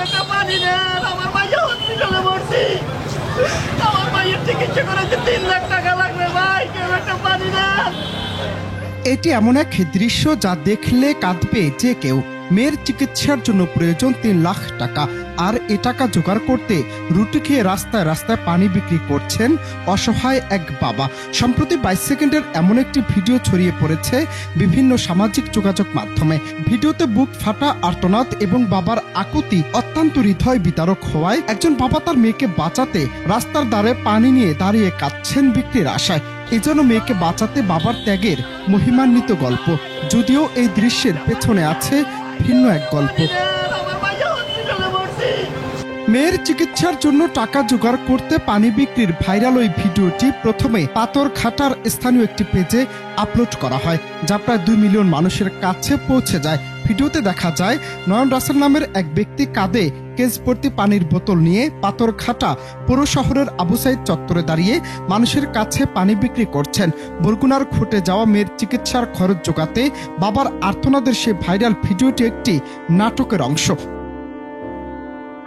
একটা পানি নেন, আমার ভাইয়া হসপিটালে ভর্তি, আমার ভাইয়ের চিকিৎসা করাতে 3 লাখ টাকা লাগবে ভাই, কেউ একটা পানি নেন। এটি এমন এক দৃশ্য যা দেখলে কাঁদবে যে কেউ। মেয়ের চিকিৎসার জন্য প্রয়োজন 3 লাখ টাকা, আর এ টাকা জোগাড় করতে রুটি খেয়ে রাস্তায় রাস্তায় পানি বিক্রি করছেন অসহায় এক বাবা। সম্প্রতি 22 সেকেন্ডের এমন একটি ভিডিও ছড়িয়ে পড়েছে বিভিন্ন সামাজিক যোগাযোগ মাধ্যমে। ভিডিওতে বুক ফাটা আর্তনাদ এবং বাবার আকুতি অত্যন্ত হৃদয় বিতারক হওয়ায় একজন বাবা তার মেয়েকে বাঁচাতে রাস্তার ধারে পানি নিয়ে দাঁড়িয়ে কাঁদছেন বিক্রির আশায়। এজন্য মেয়েকে বাঁচাতে বাবার ত্যাগের মহিমান্বিত গল্প। যদিও এই দৃশ্যের পেছনে আছে ভিন্ন এক গল্প। আমার ভাইয়া হসপিটালে ভর্তি। মেয়ের চিকিৎসার জন্য টাকা জোগাড় করতে পানি বিক্রির ভাইরাল ওই ভিডিওটি প্রথমে পাথরঘাটার স্থানীয় একটি পেজে আপলোড করা হয়, যা প্রায় 2 মিলিয়ন মানুষের কাছে পৌঁছে যায়। ভিডিওতে দেখা যায় নয়ন রাসেল নামের এক ব্যক্তি কাঁধে কেস ভর্তি পানির বোতল নিয়ে পাথরঘাটা পৌর শহরের আবু সাইদ চত্বরে দাঁড়িয়ে মানুষের কাছে পানি বিক্রি করছেন। বরগুনার ঘটে যাওয়া মেয়ের চিকিৎসার খরচ জোগাতে বাবার আর্তনাদের সে ভাইরাল ভিডিওটি একটি নাটকের অংশ।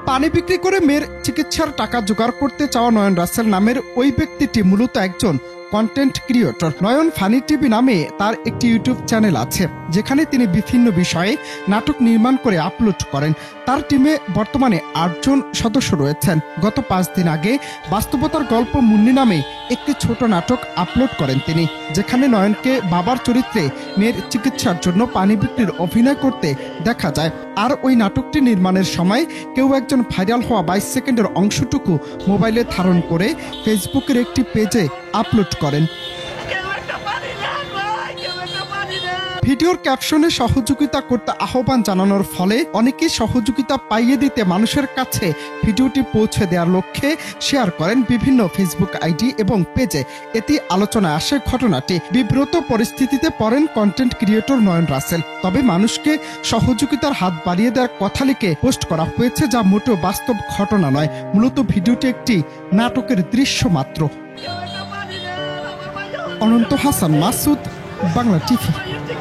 পানি বিক্রি করে মেয়ের চিকিৎসার টাকা জোগাড় করতে চাওয়া নয়ন রাসেল নামের ওই ব্যক্তিটি মূলত একজন কন্টেন্ট ক্রিয়েটর। নয়ন ফানি টিভি নামে তার একটি ইউটিউব চ্যানেল আছে, যেখানে তিনি বিভিন্ন বিষয়ে নাটক নির্মাণ করে আপলোড করেন। তার টিমে বর্তমানে 8 জন সদস্য রয়েছেন। গত 5 দিন আগে বাস্তবতার গল্প মুন্নি নামে একটি ছোট নাটক আপলোড করেন তিনি, যেখানে নয়নকে বাবার চরিত্রে মেয়ের চিকিৎসার জন্য পানি বিক্রির অভিনয় করতে দেখা যায়। আর ওই নাটকটি নির্মাণের সময় কেউ একজন ভাইরাল হওয়া 22 সেকেন্ডের অংশটুকু মোবাইলে ধারণ করে ফেসবুকের একটি পেজে আপলোড করেন। কেউ একটা পানি নেন ভাই, কেউ একটা পানি নেন। ভিডিওর ক্যাপশনে সহযোগিতা করতে আহ্বান জানানোর ফলে অনেকেই সহযোগিতা পাইয়ে দিতে মানুষের কাছে ভিডিওটি পৌঁছে দেওয়ার লক্ষ্যে শেয়ার করেন বিভিন্ন ফেসবুক আইডি এবং পেজে। এতে আলোচনায় আসে ঘটনাটি। বিব্রত পরিস্থিতিতে পড়েন কন্টেন্ট ক্রিয়েটর নয়ন রাসেল। তবে মানুষকে সহযোগিতার হাত বাড়িয়ে দেওয়ার কথা লিখে পোস্ট করা হয়েছে, যা মোটেও বাস্তব ঘটনা নয়। মূলত ভিডিওটি একটি নাটকের দৃশ্য মাত্র। কেউ একটা পানি নেন, আমার ভাইয়া অনন্ত হাসান মাসুদ, বাংলা টিভি। হসপিটালে